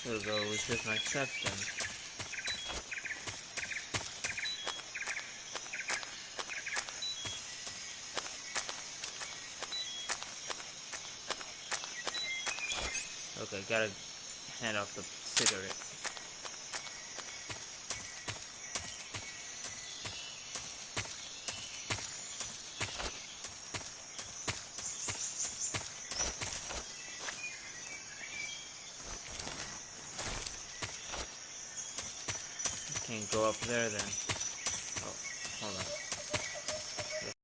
We'll go with just my steps then. Okay, gotta hand off the cigarette. Can't go up there then.